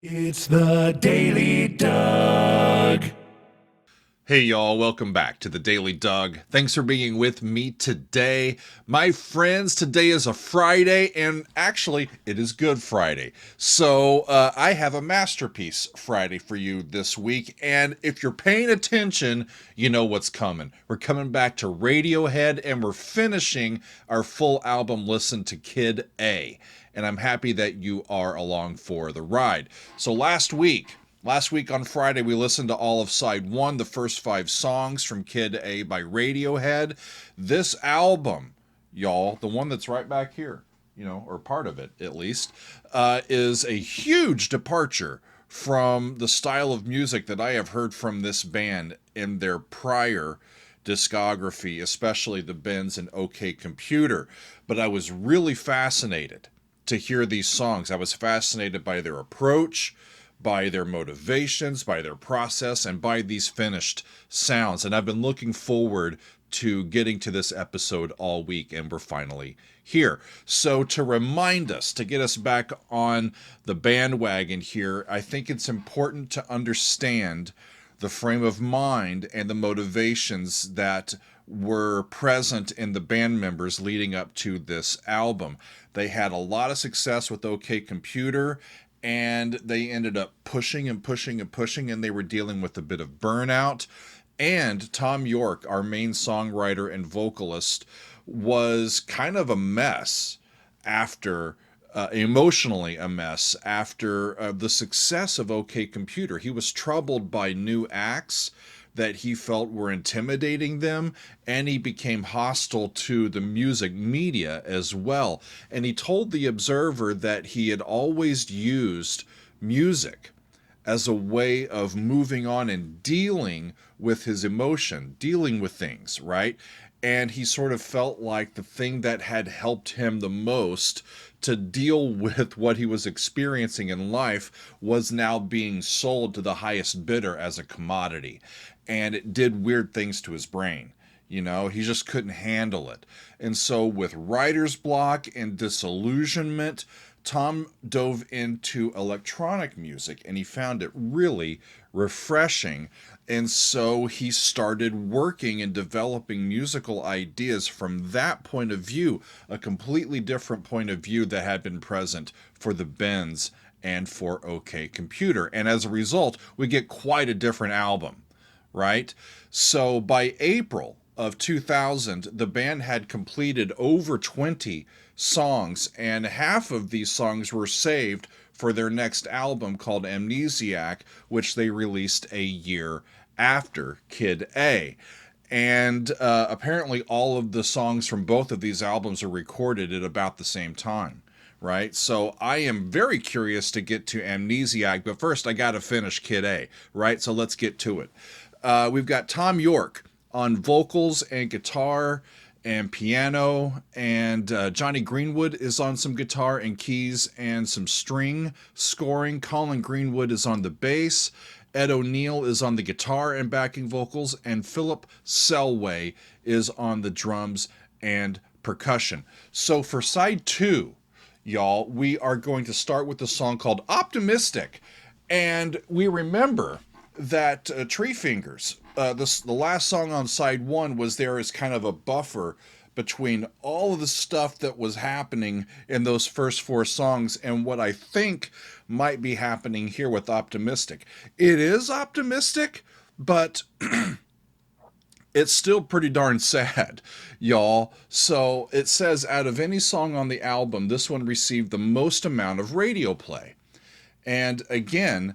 It's the Daily Doug. Hey y'all, welcome back to the Daily Doug. Thanks for being with me today. My friends, today is a Friday, and actually, it is Good Friday. So, I have a Masterpiece Friday for you this week, and if you're paying attention, you know what's coming. We're coming back to Radiohead, and we're finishing our full album listen to Kid A. And I'm happy that you are along for the ride. So last week on Friday, we listened to all of side one, the first 5 songs from Kid A by Radiohead. This album, y'all, the one that's right back here, or part of it at least, is a huge departure from the style of music that I have heard from this band in their prior discography, especially the Bends and OK Computer. But I was really fascinated to hear these songs. I was fascinated by their approach, by their motivations, by their process, and by these finished sounds. And I've been looking forward to getting to this episode all week, and we're finally here. So to remind us, to get us back on the bandwagon here, I think it's important to understand the frame of mind and the motivations that were present in the band members leading up to this album. They had a lot of success with OK Computer, and they ended up pushing and pushing and pushing, and they were dealing with a bit of burnout. And Tom York, our main songwriter and vocalist, was kind of a mess after, emotionally a mess after the success of OK Computer. He was troubled by new acts that he felt were intimidating them, and he became hostile to the music media as well. And he told The Observer that he had always used music as a way of moving on and dealing with his emotion, dealing with things, right? And he sort of felt like the thing that had helped him the most to deal with what he was experiencing in life was now being sold to the highest bidder as a commodity. And it did weird things to his brain. He just couldn't handle it. And so with writer's block and disillusionment, Tom dove into electronic music, and he found it really refreshing. And so he started working and developing musical ideas from that point of view, a completely different point of view that had been present for the Bends and for OK Computer. And as a result, we get quite a different album, right? So by April of 2000, the band had completed over 20 songs, and half of these songs were saved for their next album called Amnesiac, which they released a year after Kid A. And apparently all of the songs from both of these albums are recorded at about the same time, right? So I am very curious to get to Amnesiac, but first I got to finish Kid A, right? So let's get to it. We've got Tom York on vocals and guitar and piano, and Johnny Greenwood is on some guitar and keys and some string scoring. Colin Greenwood is on the bass. Ed O'Neill is on the guitar and backing vocals, and Philip Selway is on the drums and percussion. So for side 2, y'all, we are going to start with the song called Optimistic. And we remember that Tree Fingers, the last song on side 1, was there as kind of a buffer between all of the stuff that was happening in those first 4 songs and what I think might be happening here with Optimistic. It is optimistic, but it's still pretty darn sad, y'all. So it says, out of any song on the album, this one received the most amount of radio play. And again,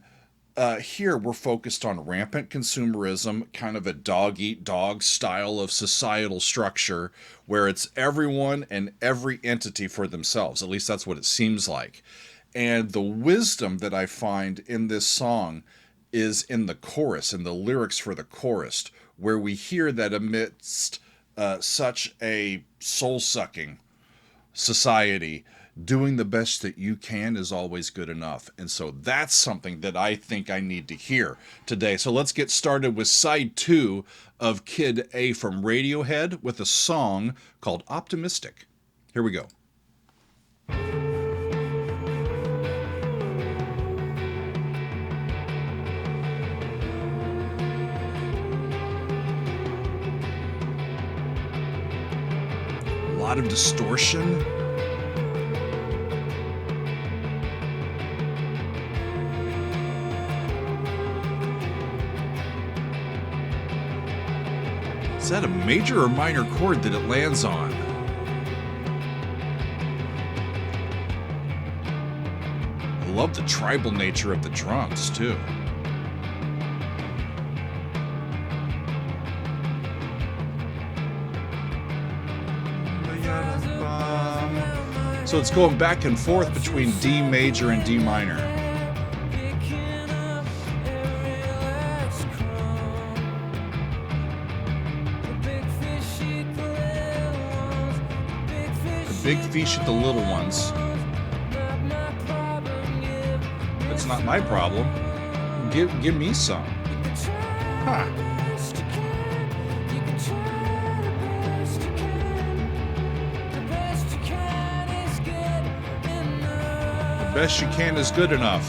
here we're focused on rampant consumerism, kind of a dog-eat-dog style of societal structure where it's everyone and every entity for themselves. At least that's what it seems like. And the wisdom that I find in this song is in the chorus, in the lyrics for the chorus, where we hear that amidst such a soul-sucking society, doing the best that you can is always good enough. And so that's something that I think I need to hear today. So let's get started with side 2 of Kid A from Radiohead with a song called Optimistic. Here we go. lot of distortion. Is that a major or minor chord that it lands on? I love the tribal nature of the drums, too. So it's going back and forth between D major and D minor. The big fish eat the little ones. It's not my problem. Give me some. Huh. The best you can is good enough.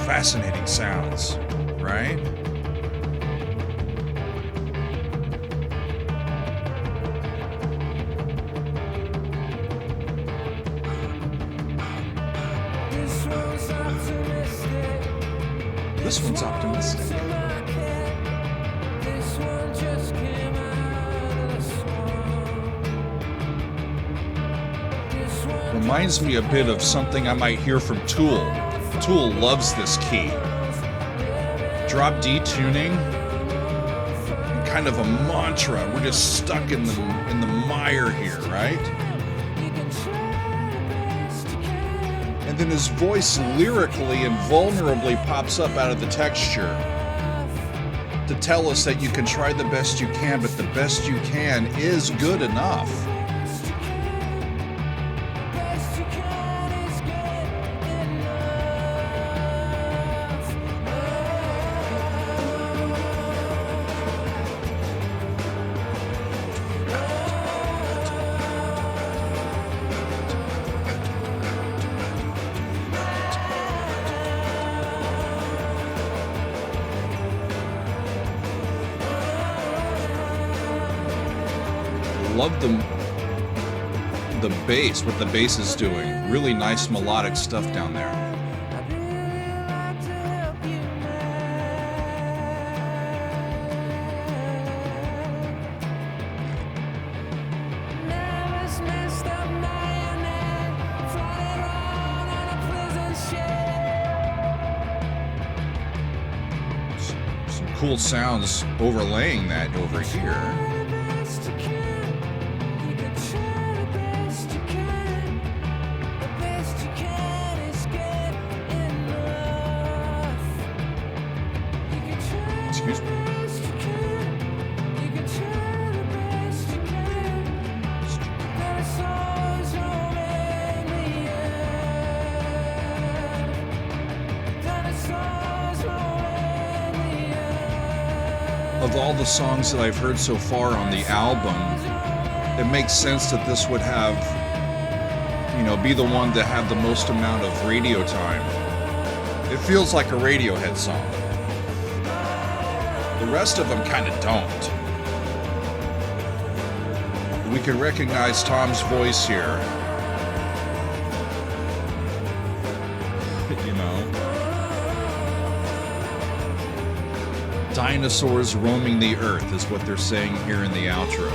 Fascinating sounds, right? This one's optimistic. Reminds me a bit of something I might hear from Tool. Tool loves this key. Drop D tuning, kind of a mantra. We're just stuck in the mire here, right? And then his voice lyrically and vulnerably pops up out of the texture to tell us that you can try the best you can, but the best you can is good enough. Love the bass, what the bass is doing. Really nice melodic stuff down there. Some cool sounds overlaying that over here. Excuse me. Of all the songs that I've heard so far on the album, it makes sense that this would have, be the one to have the most amount of radio time. It feels like a Radiohead song. The rest of them kind of don't. We can recognize Tom's voice here. Dinosaurs roaming the earth is what they're saying here in the outro.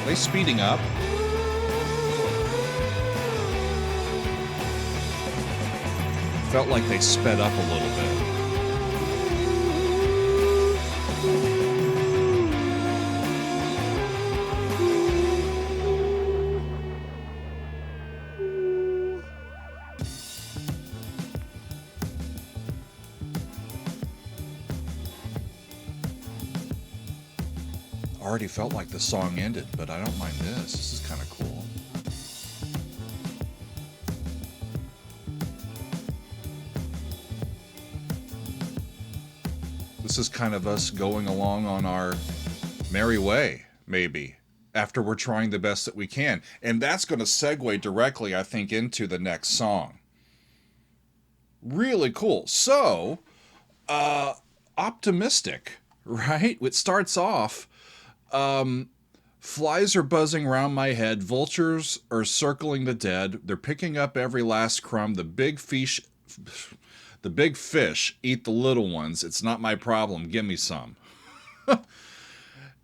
Are they speeding up? Felt like they sped up a little bit. Already felt like the song ended, but I don't mind this. This is kind of cool. This this is kind of us going along on our merry way, maybe, after we're trying the best that we can. And that's going to segue directly, I think, into the next song. Really cool. So, optimistic, right? It starts off, flies are buzzing around my head, vultures are circling the dead, they're picking up every last crumb, the big fish eat the little ones, it's not my problem, give me some.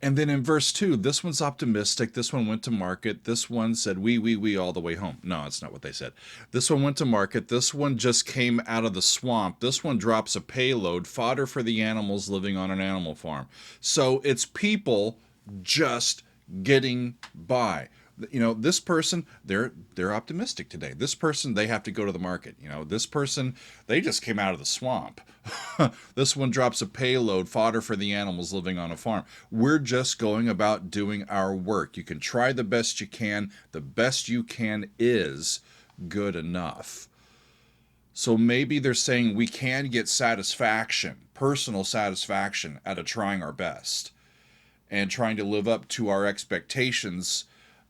And then in verse 2, this one's optimistic, this one went to market, this one said we all the way home. No, that's not what they said. This one went to market, this one just came out of the swamp, this one drops a payload, fodder for the animals living on an animal farm. So it's people just getting by. You know, this person, they're optimistic today. This person, they have to go to the market. You know, this person, they just came out of the swamp. This one drops a payload, fodder for the animals living on a farm. We're just going about doing our work. You can try the best you can. The best you can is good enough. So maybe they're saying we can get satisfaction, personal satisfaction, out of trying our best and trying to live up to our expectations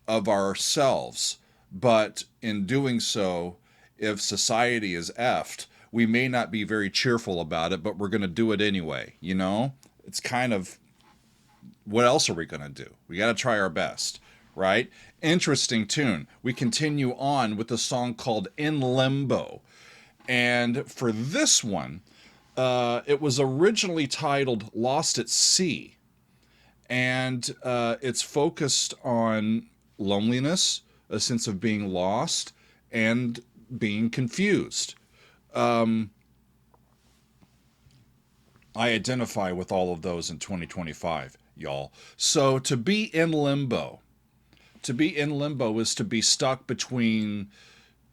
of ourselves. But in doing so, if society is effed, we may not be very cheerful about it, but we're going to do it anyway. You know, it's kind of, what else are we going to do? We got to try our best, right? Interesting tune. We continue on with a song called In Limbo. And for this one, it was originally titled Lost at Sea. And it's focused on loneliness, a sense of being lost, and being confused. I identify with all of those in 2025, y'all. So to be in limbo is to be stuck between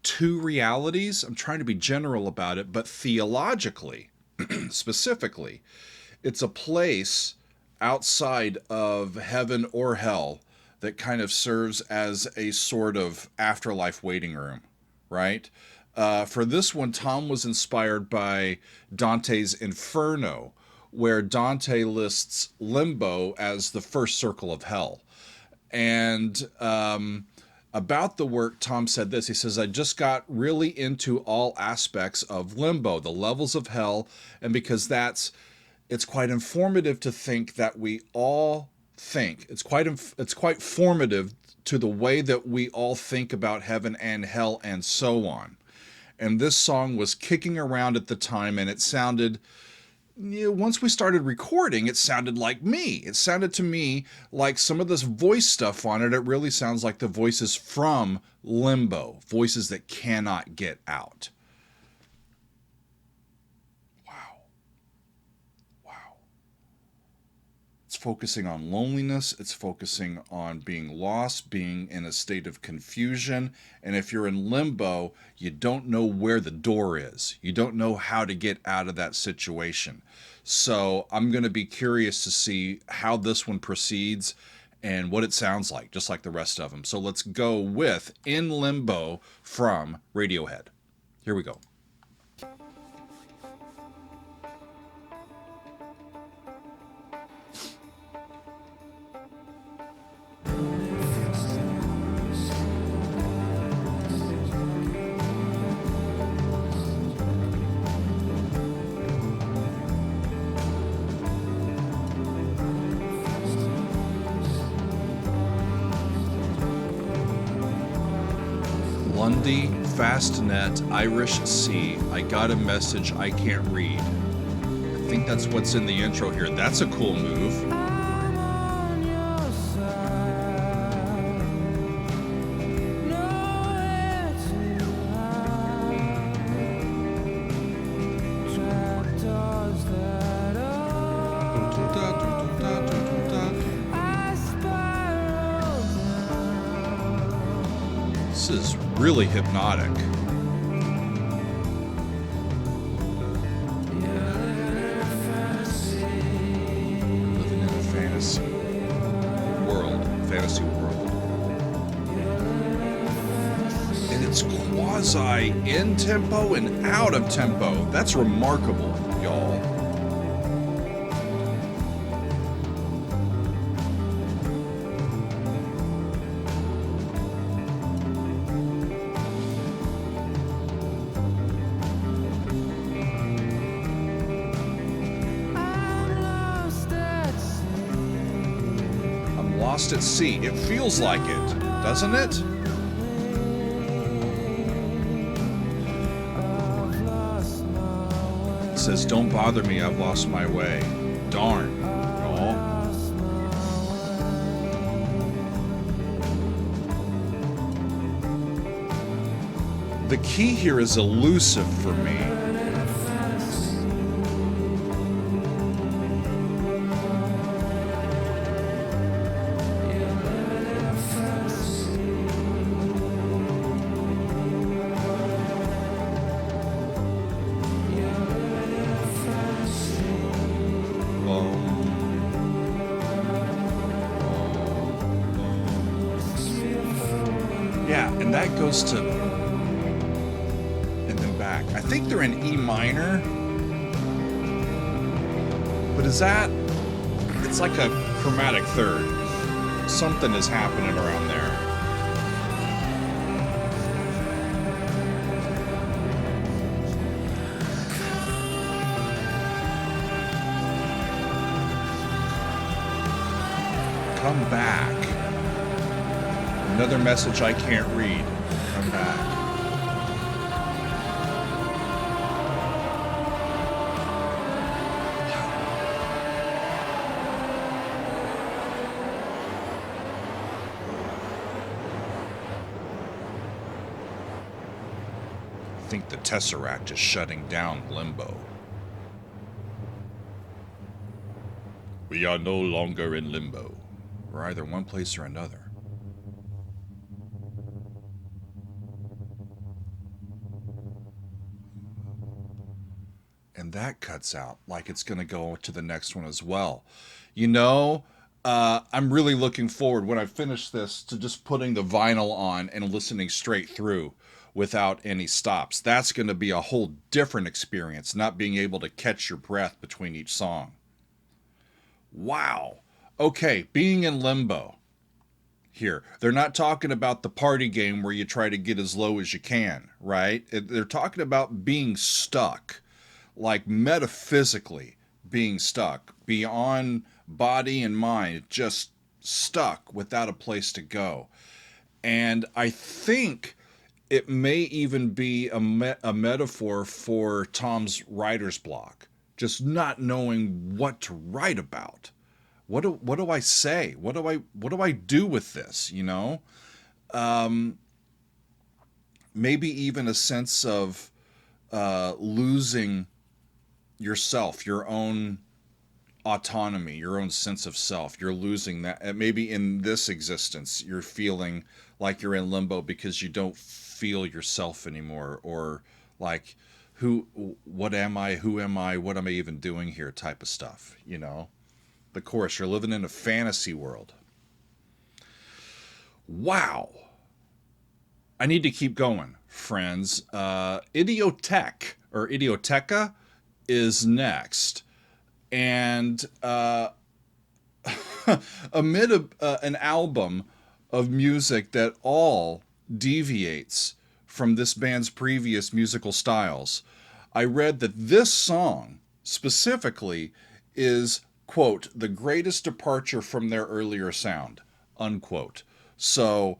two realities. I'm trying to be general about it, but theologically, specifically, it's a place outside of heaven or hell that kind of serves as a sort of afterlife waiting room, right? For this one, Tom was inspired by Dante's Inferno, where Dante lists limbo as the first circle of hell. And about the work, Tom said this. He says, I just got really into all aspects of limbo, the levels of hell, and because it's quite informative to think that we all think. It's quite formative to the way that we all think about heaven and hell and so on. And this song was kicking around at the time, and it sounded, once we started recording, it sounded like me. It sounded to me like some of this voice stuff on it, it really sounds like the voices from Limbo, voices that cannot get out. Focusing on loneliness, it's focusing on being lost, being in a state of confusion, and if you're in limbo, you don't know where the door is. You don't know how to get out of that situation. So I'm going to be curious to see how this one proceeds and what it sounds like, just like the rest of them. So let's go with In Limbo from Radiohead. Here we go. Lundy, Fastnet, Irish Sea, I got a message I can't read. I think that's what's in the intro here. That's a cool move. This is really hypnotic. Living in a fantasy world. And it's quasi in tempo and out of tempo. That's remarkable, y'all. Lost at sea. It feels like it, doesn't it? It says, don't bother me, I've lost my way. Darn, y'all. The key here is elusive for me. Yeah, and that goes to, and then back. I think they're in E minor, but is that, it's like a chromatic third. Something is happening around there. Come back. Another message I can't read. Come back. I think the Tesseract is shutting down Limbo. We are no longer in Limbo. We're either one place or another. And that cuts out, like it's going to go to the next one as well. You know, I'm really looking forward, when I finish this, to just putting the vinyl on and listening straight through without any stops. That's going to be a whole different experience, not being able to catch your breath between each song. Wow. Okay, being in Limbo. Here, they're not talking about the party game where you try to get as low as you can, right? They're talking about being stuck. Like metaphysically being stuck, beyond body and mind, just stuck without a place to go. And I think it may even be a metaphor for Tom's writer's block, just not knowing what to write about. What do I say? What do I do with this? You know, maybe even a sense of losing yourself, your own autonomy, your own sense of self. You're losing that. Maybe in this existence, you're feeling like you're in limbo because you don't feel yourself anymore, or like, what am I? Who am I? What am I even doing here? Type of stuff, you know? Of course, you're living in a fantasy world. Wow. I need to keep going, friends. Idioteque, or Idioteque, is next. And amid an album of music that all deviates from this band's previous musical styles, I read that this song specifically is, quote, the greatest departure from their earlier sound, unquote. So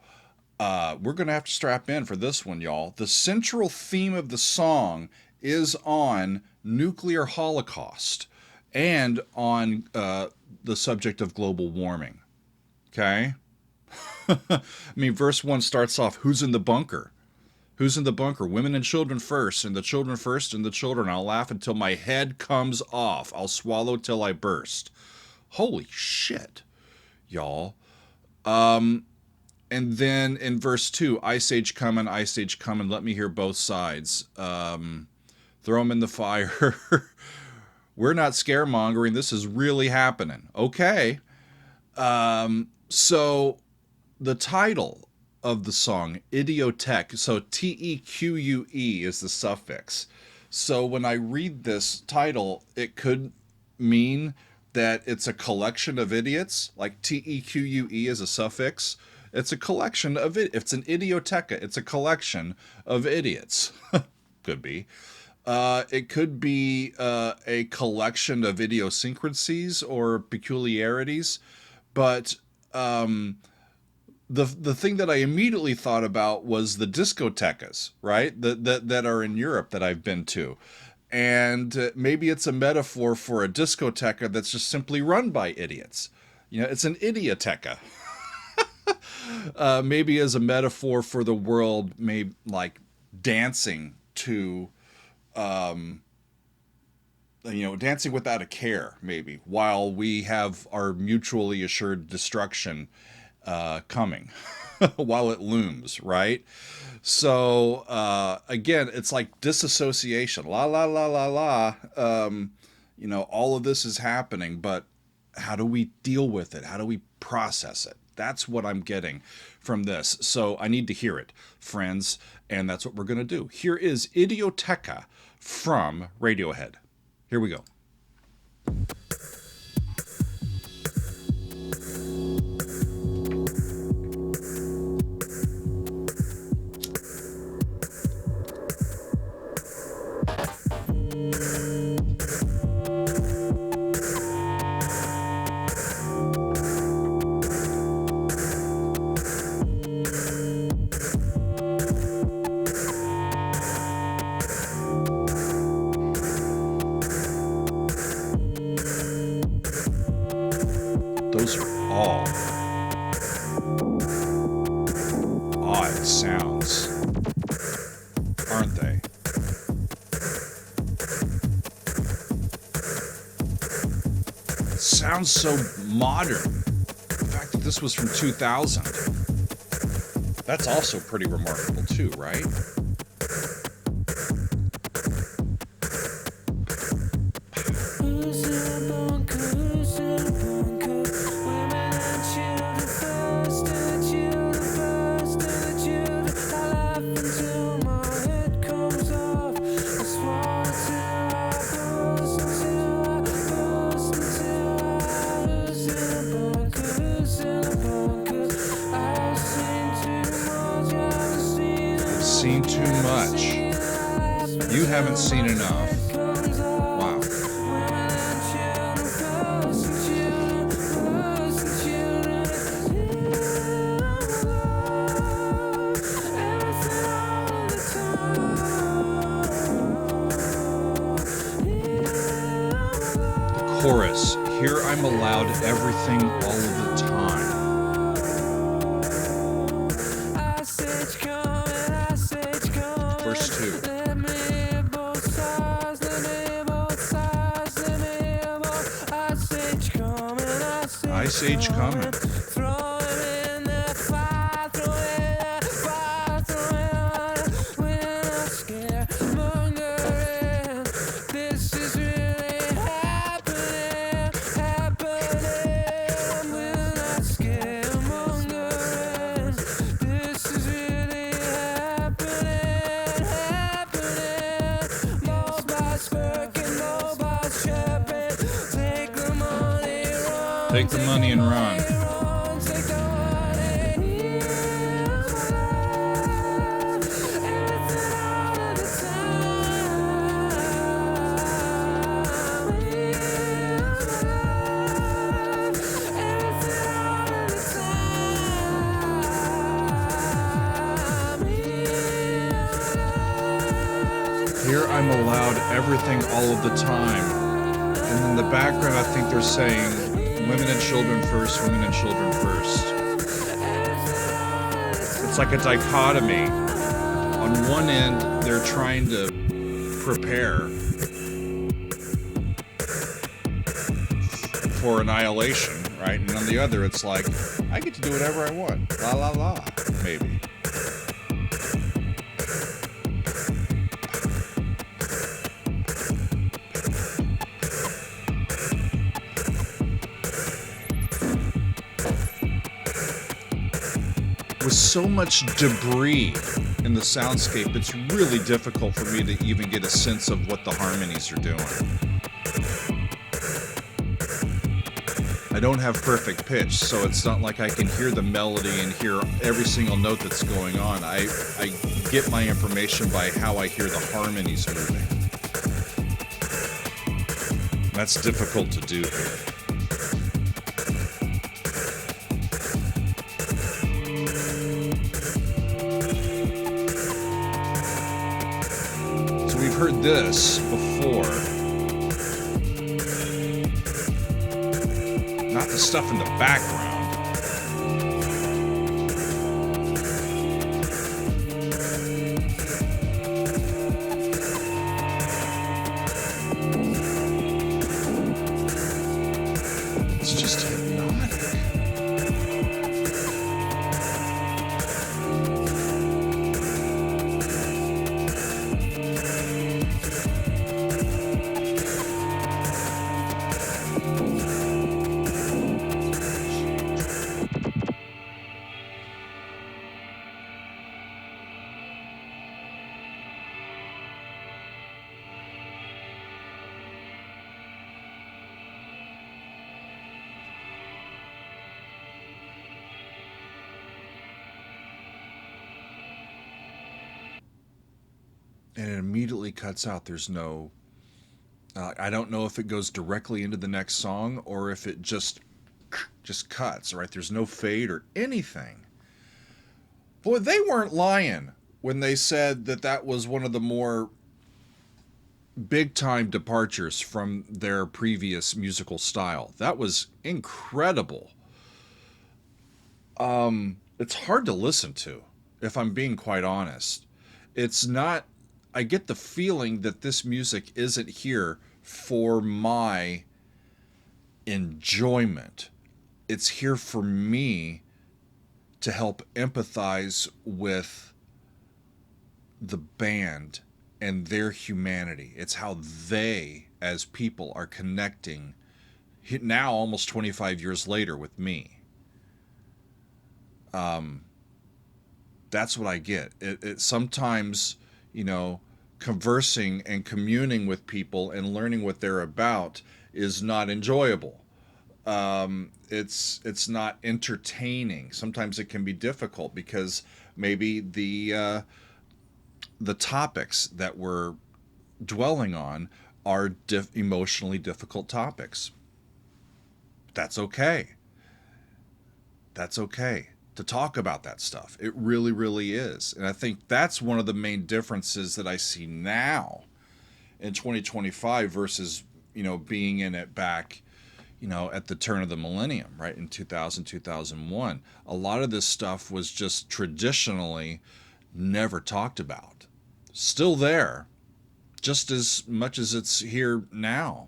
we're going to have to strap in for this one, y'all. The central theme of the song is on nuclear holocaust and on the subject of global warming. Okay? I mean, verse 1 starts off, who's in the bunker? Who's in the bunker? Women and children first, and the children first, and the children. I'll laugh until my head comes off. I'll swallow till I burst. Holy shit, y'all. And then in verse 2, Ice Age coming, let me hear both sides. Throw them in the fire. We're not scaremongering. This is really happening. Okay. So the title of the song, Idioteque, so Teque is the suffix. So when I read this title, it could mean that it's a collection of idiots, like Teque is a suffix. It's a collection of it. It's an idioteca. It's a collection of idiots. Could be. It could be a collection of idiosyncrasies or peculiarities, but the thing that I immediately thought about was the discotecas, right? That are in Europe that I've been to. And maybe it's a metaphor for a discoteca that's just simply run by idiots. It's an idioteca. Maybe as a metaphor for the world, maybe like dancing to, dancing without a care, maybe, while we have our mutually assured destruction coming, while it looms, right? So, again, it's like disassociation. La, la, la, la, la. All of this is happening, but how do we deal with it? How do we process it? That's what I'm getting from this. So I need to hear it, friends, and that's what we're going to do. Here is Idioteque from Radiohead. Here we go. Those are all odd sounds, aren't they? It sounds so modern. The fact that this was from 2000. That's also pretty remarkable too, right? Seen too much. You haven't seen enough. Wow. The chorus. Here I'm allowed everything all of the time. Verse 2. Ice Age coming. Take the money and run. Here I'm allowed everything all of the time. And in the background, I think they're saying, women and children first, women and children first. It's like a dichotomy. On one end, they're trying to prepare for annihilation, right? And on the other, it's like, I get to do whatever I want. La la la, maybe. With so much debris in the soundscape, it's really difficult for me to even get a sense of what the harmonies are doing. I don't have perfect pitch, so it's not like I can hear the melody and hear every single note that's going on. I get my information by how I hear the harmonies moving. That's difficult to do here. heard this before. Not the stuff in the background. It's just hypnotic. And it immediately cuts out. There's no, I don't know if it goes directly into the next song or if it just cuts, right? There's no fade or anything. Boy, they weren't lying when they said that that was one of the more big time departures from their previous musical style. That was incredible. It's hard to listen to, if I'm being quite honest. It's not, I get the feeling that this music isn't here for my enjoyment. It's here for me to help empathize with the band and their humanity. It's how they, as people, are connecting now almost 25 years later with me. That's what I get. It sometimes, you know, conversing and communing with people and learning what they're about is not enjoyable. It's not entertaining. Sometimes it can be difficult because maybe the topics that we're dwelling on are emotionally difficult topics. That's okay. That's okay to talk about that stuff. It really, really is. And I think that's one of the main differences that I see now in 2025 versus, you know, being in it back, you know, at the turn of the millennium, right? In 2000, 2001. A lot of this stuff was just traditionally never talked about. Still there, just as much as it's here now.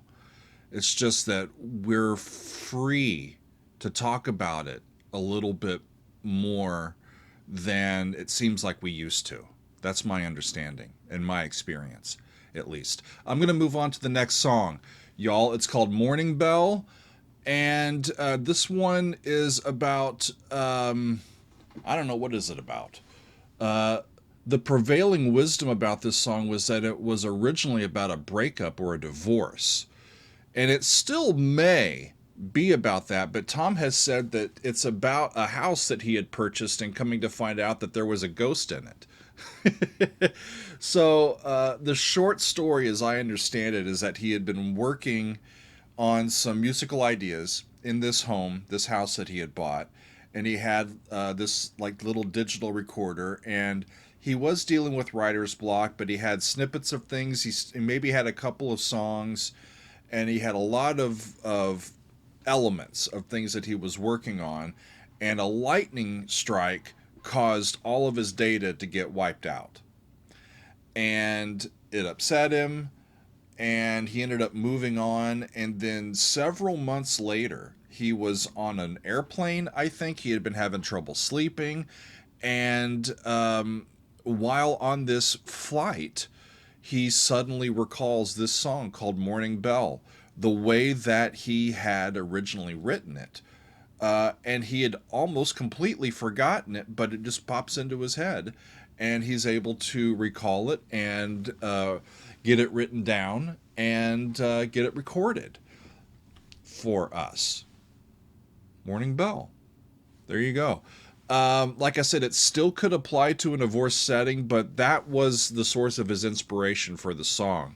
It's just that we're free to talk about it a little bit more than it seems like we used to. That's my understanding and my experience, at least. I'm going to move on to the next song, y'all. It's called Morning Bell, and this one is about, I don't know, what is it about? The prevailing wisdom about this song was that it was originally about a breakup or a divorce. And it still may be about that, but Tom has said that it's about a house that he had purchased and coming to find out that there was a ghost in it. So the short story, as I understand it, is that he had been working on some musical ideas in this home, this house that he had bought, and he had this like little digital recorder, and he was dealing with writer's block, but he had snippets of things. He maybe had a couple of songs, and he had a lot of elements of things that he was working on, and a lightning strike caused all of his data to get wiped out. And it upset him, and he ended up moving on, and then several months later, he was on an airplane, I think. He had been having trouble sleeping, and while on this flight, he suddenly recalls this song called Morning Bell, the way that he had originally written it. And he had almost completely forgotten it, but it just pops into his head, and he's able to recall it and get it written down and get it recorded for us. Morning Bell. There you go. Like I said, it still could apply to a divorce setting, but that was the source of his inspiration for the song.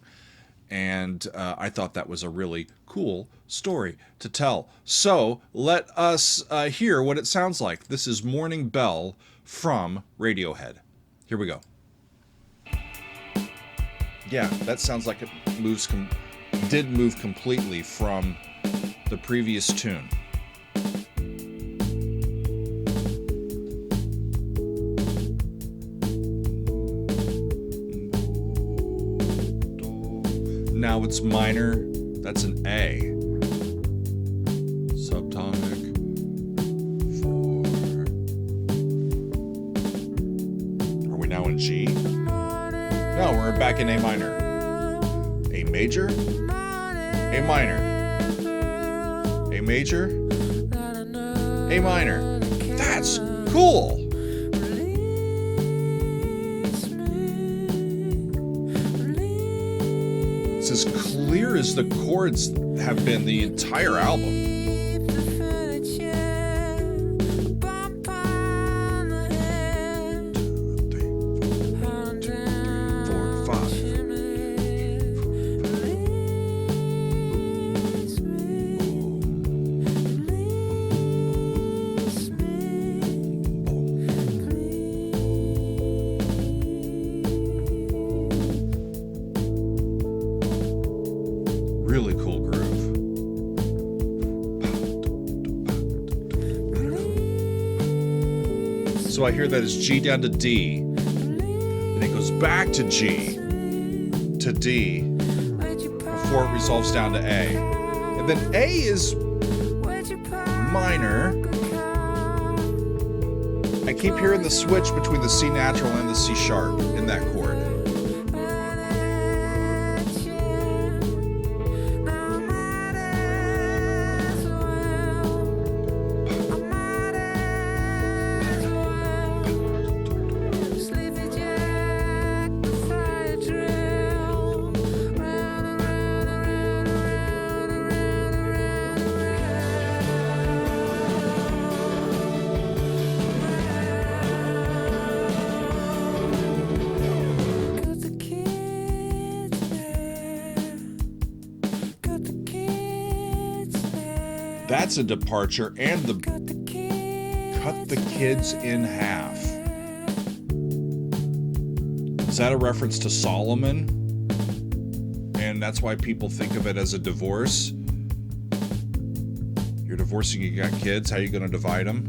And I thought that was a really cool story to tell. So let us hear what it sounds like. This is Morning Bell from Radiohead. Here we go. Yeah, that sounds like it did move completely from the previous tune. Now it's minor. That's an A. Subtonic 4. Are we now in G? No, we're back in A minor. A major? A minor. A major? A minor. That's cool! It's as clear as the chords have been the entire album. 4, 5. So I hear that it's G down to D, and it goes back to G, to D, before it resolves down to A. And then A is minor. I keep hearing the switch between the C natural and the C sharp in that chord. That's a departure, and the cut the kids in half. Is that a reference to Solomon? And that's why people think of it as a divorce? You're divorcing, you got kids, how are you going to divide them?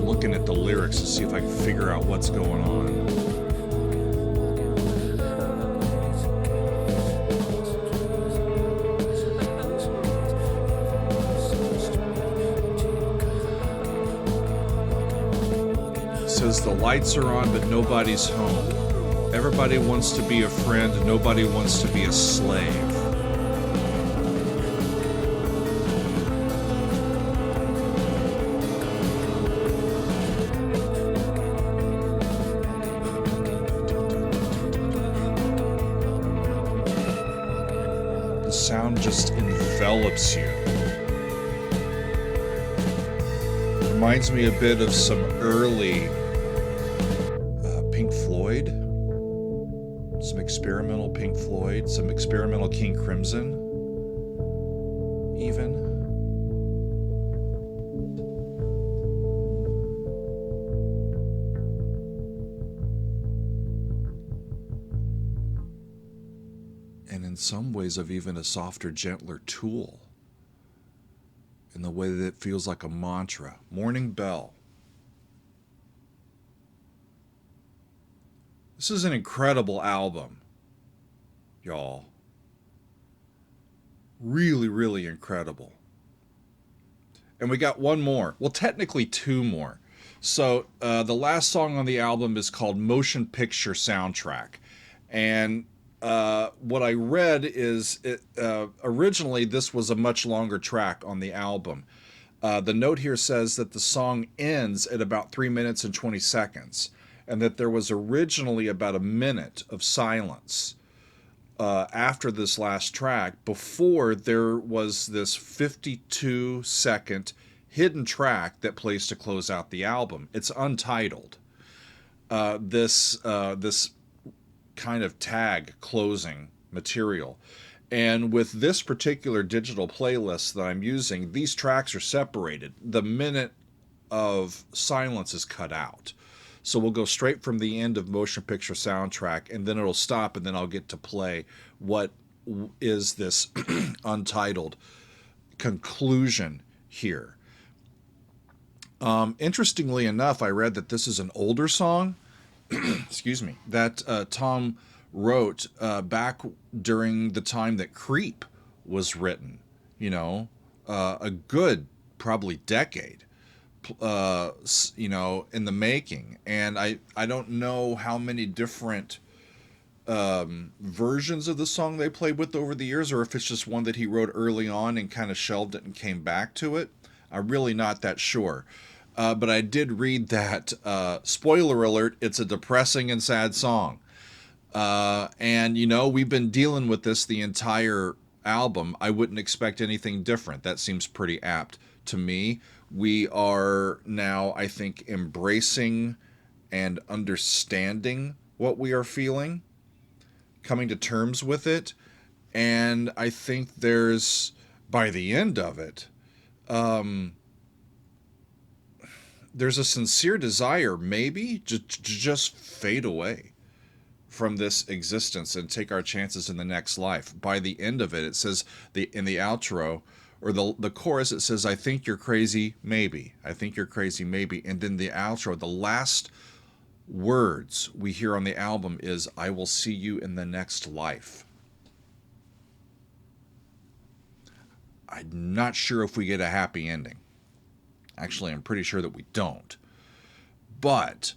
Looking at the lyrics to see if I can figure out what's going on. It says the lights are on, but nobody's home. Everybody wants to be a friend, nobody wants to be a slave. The sound just envelops you. Reminds me a bit of some early Pink Floyd, some experimental Pink Floyd, some experimental King Crimson, even. And in some ways of even a softer, gentler Tool, in the way that it feels like a mantra. Morning Bell. This is an incredible album, y'all. Really, really incredible. And we got one more. Well, technically two more. So the last song on the album is called Motion Picture Soundtrack. And what I read is originally this was a much longer track on the album. The note here says that the song ends at about 3 minutes and 20 seconds, and that there was originally about a minute of silence after this last track before there was this 52-second hidden track that plays to close out the album. It's untitled. This kind of tag closing material. And with this particular digital playlist that I'm using, these tracks are separated. The minute of silence is cut out. So we'll go straight from the end of motion picture soundtrack, and then it'll stop, and then I'll get to play what is this untitled conclusion here. Interestingly enough, I read that this is an older song, excuse me, that Tom wrote back during the time that Creep was written, you know, a good probably decade, you know, in the making. And I don't know how many different versions of the song they played with over the years, or if it's just one that he wrote early on and kind of shelved it and came back to it. I'm really not that sure. But I did read that, spoiler alert, it's a depressing and sad song. And, you know, we've been dealing with this the entire album. I wouldn't expect anything different. That seems pretty apt to me. We are now, I think, embracing and understanding what we are feeling, coming to terms with it. And I think there's, by the end of it, there's a sincere desire, maybe, to just fade away from this existence and take our chances in the next life. By the end of it, it says in the outro, or the chorus, it says, "I think you're crazy, maybe. I think you're crazy, maybe." And then the outro, the last words we hear on the album is, "I will see you in the next life." I'm not sure if we get a happy ending. Actually, I'm pretty sure that we don't. But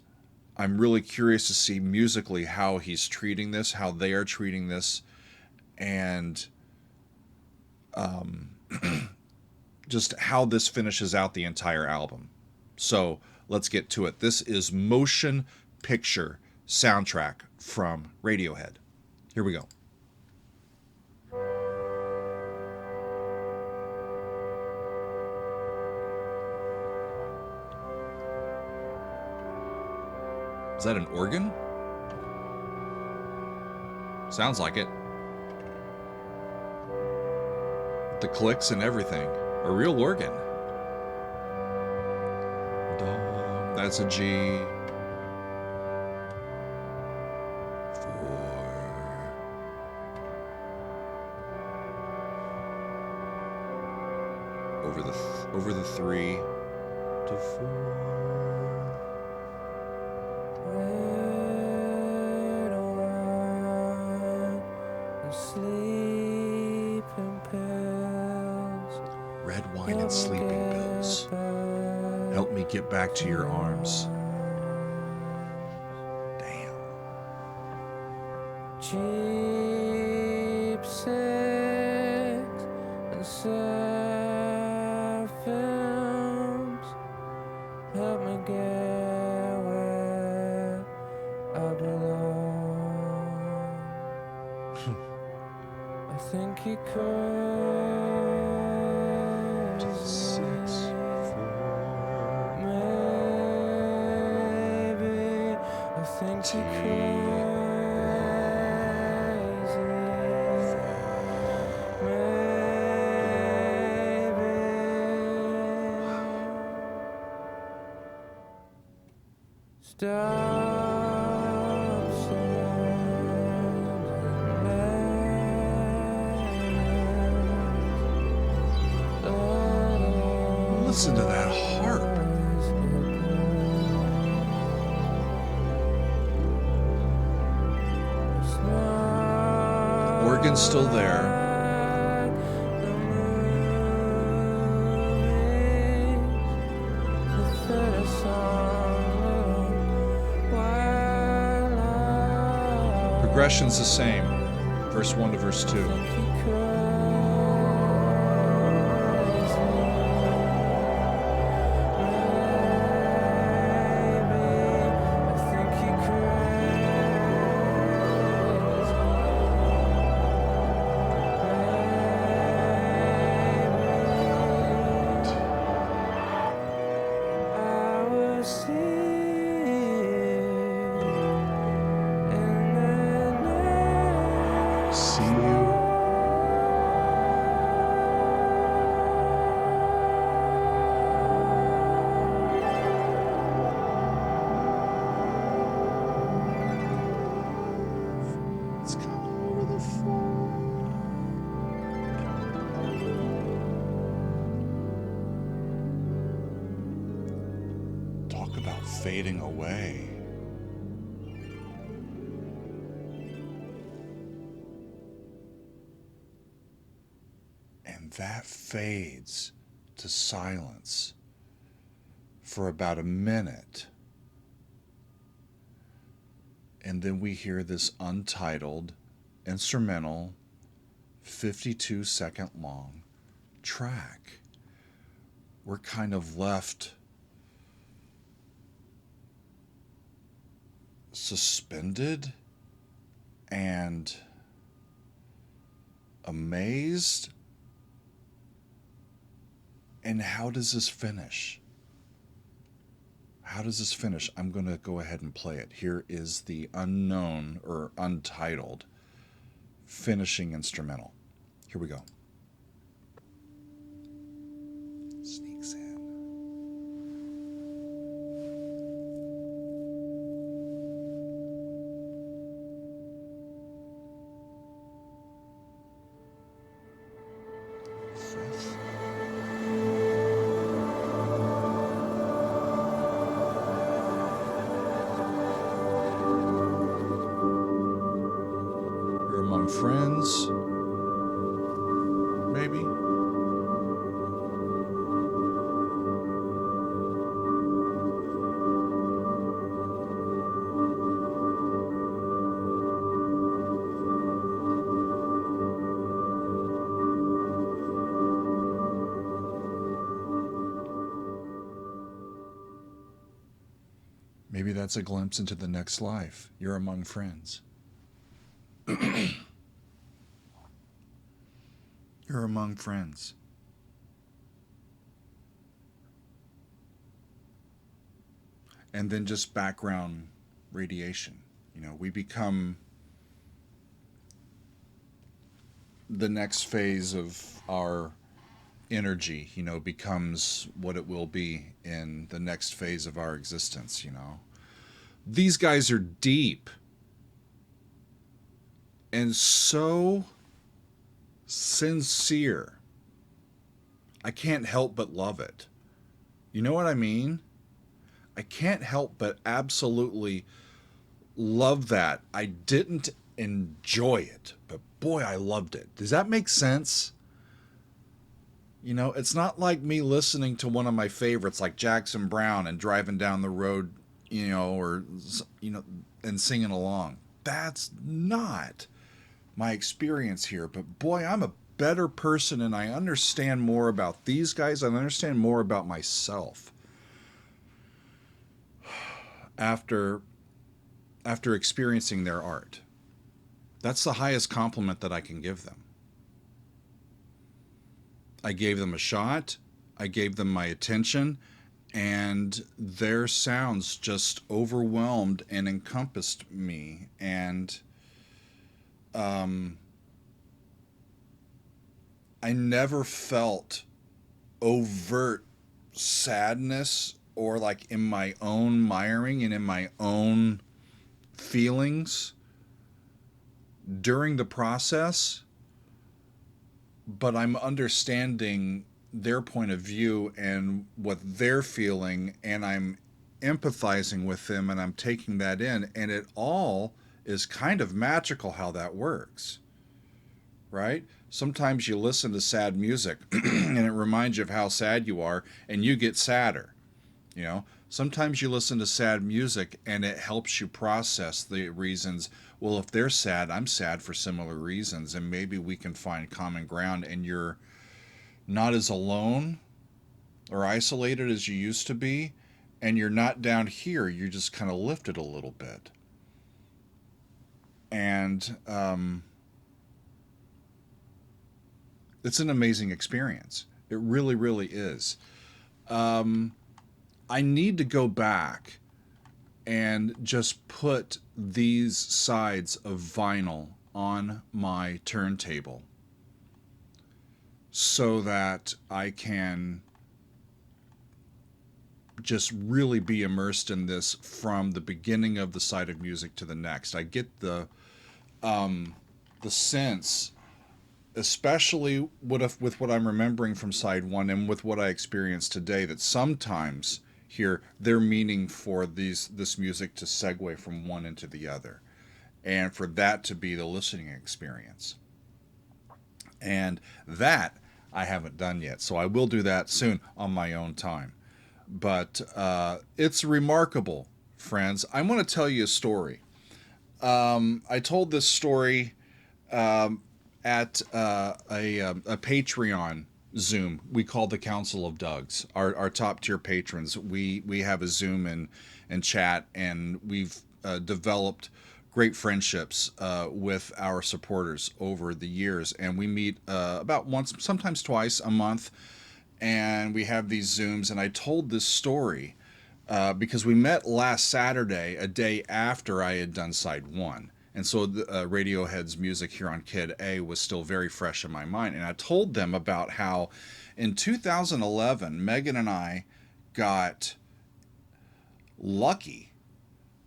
I'm really curious to see musically how he's treating this, how they are treating this, and just how this finishes out the entire album. So let's get to it. This is Motion Picture Soundtrack from Radiohead. Here we go. Is that an organ? Sounds like it. The clicks and everything. A real organ. That's a G. 4. Over the 3 to 4. Red wine and sleeping pills. Help me get back to your arms. Damn. Cheap sex and sad films help me get where I belong. I think he could. 6, 4. Maybe I think he crazy. Maybe. Stop standing. Listen to that harp. The organ's still there. Progression's the same. Verse 1 to verse 2. fading away. And that fades to silence for about a minute. And then we hear this untitled, instrumental, 52-second long track. We're kind of left suspended and amazed. And how does this finish? How does this finish? I'm going to go ahead and play it. Here is the unknown or untitled finishing instrumental. Here we go. Sneaks in. Fifth. You're among friends. Maybe. Maybe that's a glimpse into the next life. You're among friends. You're among friends. And then just background radiation. You know, we become the next phase of our energy, you know, becomes what it will be in the next phase of our existence, you know. These guys are deep and so sincere. I can't help but love it. You know what I mean? I can't help but absolutely love that. I didn't enjoy it, but boy, I loved it. Does that make sense? You know, it's not like me listening to one of my favorites like Jackson Browne and driving down the road, you know, or, you know, and singing along. That's not my experience here. But boy, I'm a better person and I understand more about these guys. I understand more about myself after experiencing their art. That's the highest compliment that I can give them. I gave them a shot, I gave them my attention, and their sounds just overwhelmed and encompassed me. And I never felt overt sadness or like in my own miring and in my own feelings during the process. But I'm understanding their point of view and what they're feeling, and I'm empathizing with them, and I'm taking that in, and it all is kind of magical how that works, right? Sometimes you listen to sad music and it reminds you of how sad you are, and you get sadder, you know? Sometimes you listen to sad music and it helps you process the reasons. Well, if they're sad, I'm sad for similar reasons, and maybe we can find common ground, and you're not as alone or isolated as you used to be, and you're not down here. You're just kind of lifted a little bit. And it's an amazing experience. It really, really is. I need to go back and just put these sides of vinyl on my turntable so that I can just really be immersed in this from the beginning of the side of music to the next. I get the sense, especially with what I'm remembering from side one and with what I experienced today, that sometimes here, their meaning for this music to segue from one into the other, and for that to be the listening experience. And that I haven't done yet, so I will do that soon on my own time. But it's remarkable, friends. I want to tell you a story. I told this story at a Patreon Zoom we call the Council of Dougs. Our top tier patrons. We have a Zoom and chat, and we've developed great friendships with our supporters over the years, and we meet about once, sometimes twice a month, and we have these Zooms. And I told this story because we met last Saturday, a day after I had done side one. And so Radiohead's music here on Kid A was still very fresh in my mind. And I told them about how in 2011, Megan and I got lucky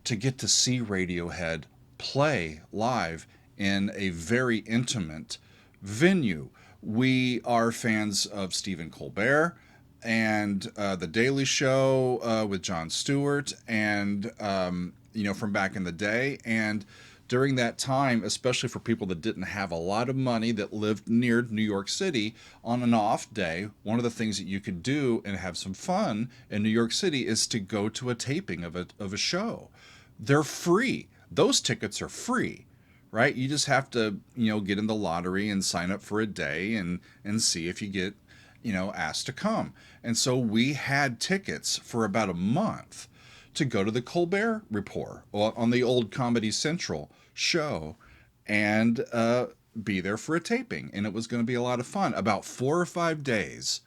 to get to see Radiohead play live in a very intimate venue. We are fans of Stephen Colbert and The Daily Show with Jon Stewart, and from back in the day. And during that time, especially for people that didn't have a lot of money, that lived near New York City, on an off day, one of the things that you could do and have some fun in New York City is to go to a taping of a show. They're free. Those tickets are free, right? You just have to, get in the lottery and sign up for a day and see if you get, asked to come. And so we had tickets for about a month to go to the Colbert Report on the old Comedy Central show and be there for a taping. And it was going to be a lot of fun. About 4 or 5 days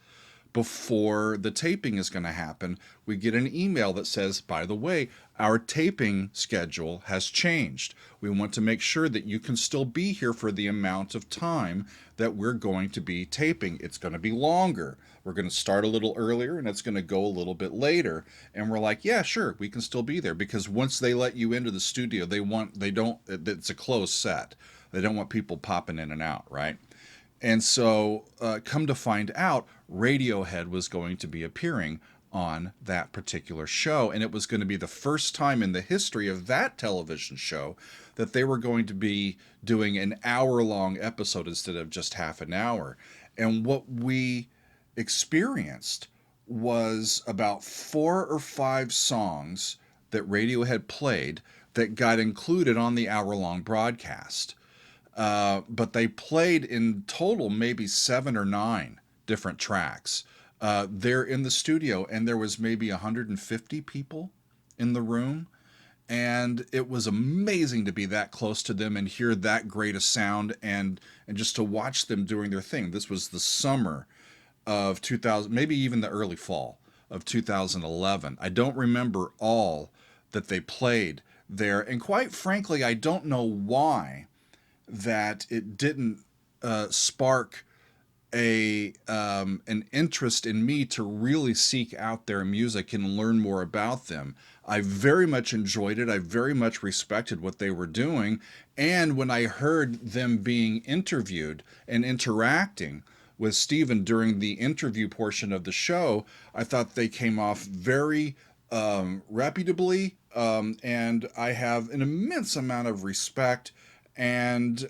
before the taping is going to happen, we get an email that says, by the way, our taping schedule has changed. We want to make sure that you can still be here for the amount of time that we're going to be taping. It's going to be longer. We're going to start a little earlier and it's going to go a little bit later. And we're like, yeah, sure, we can still be there, because once they let you into the studio, it's a closed set. They don't want people popping in and out, right? And so come to find out, Radiohead was going to be appearing on that particular show. And it was going to be the first time in the history of that television show that they were going to be doing an hour-long episode instead of just half an hour. And what we experienced was about 4 or 5 songs that Radiohead played that got included on the hour-long broadcast. But they played in total maybe 7 or 9 different tracks. They're in the studio, and there was maybe 150 people in the room. And it was amazing to be that close to them and hear that great a sound, and just to watch them doing their thing. This was the summer of 2000, maybe even the early fall of 2011. I don't remember all that they played there. And quite frankly, I don't know why that it didn't spark an interest in me to really seek out their music and learn more about them. I very much enjoyed it. I very much respected what they were doing. And when I heard them being interviewed and interacting with Stephen during the interview portion of the show, I thought they came off very reputably, and I have an immense amount of respect and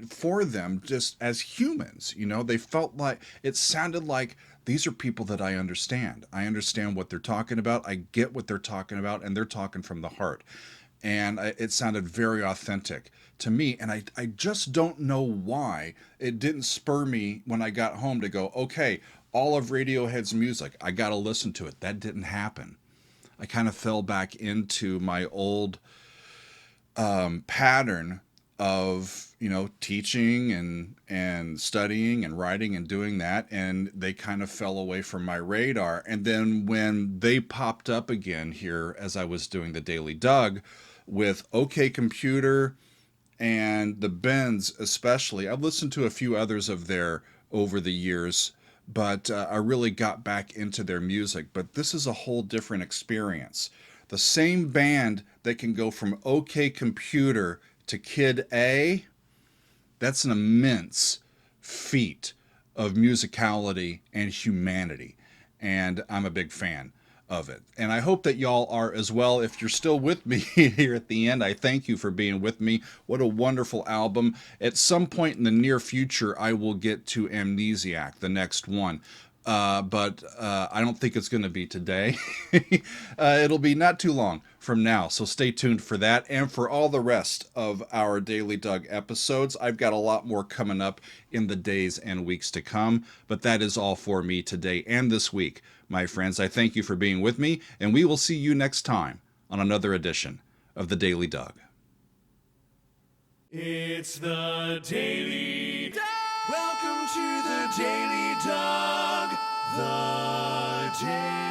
for them just as humans. They felt like, it sounded like, these are people that I understand. I understand what they're talking about. I get what they're talking about, and they're talking from the heart. And it sounded very authentic to me. And I just don't know why it didn't spur me when I got home to go, okay, all of Radiohead's music, I got to listen to it. That didn't happen. I kind of fell back into my old pattern of teaching and studying and writing and doing that, and they kind of fell away from my radar. And then when they popped up again here as I was doing the Daily Doug with OK Computer and the Bends especially, I've listened to a few others of their over the years, but I really got back into their music. But this is a whole different experience. The same band that can go from OK Computer to Kid A, that's an immense feat of musicality and humanity. And I'm a big fan of it. And I hope that y'all are as well. If you're still with me here at the end, I thank you for being with me. What a wonderful album. At some point in the near future, I will get to Amnesiac, the next one. But I don't think it's going to be today. It'll be not too long from now, so stay tuned for that. And for all the rest of our Daily Doug episodes, I've got a lot more coming up in the days and weeks to come. But that is all for me today and this week, my friends. I thank you for being with me, and we will see you next time on another edition of the Daily Doug. It's the Daily Doug. Welcome to the Daily Doug. The Daily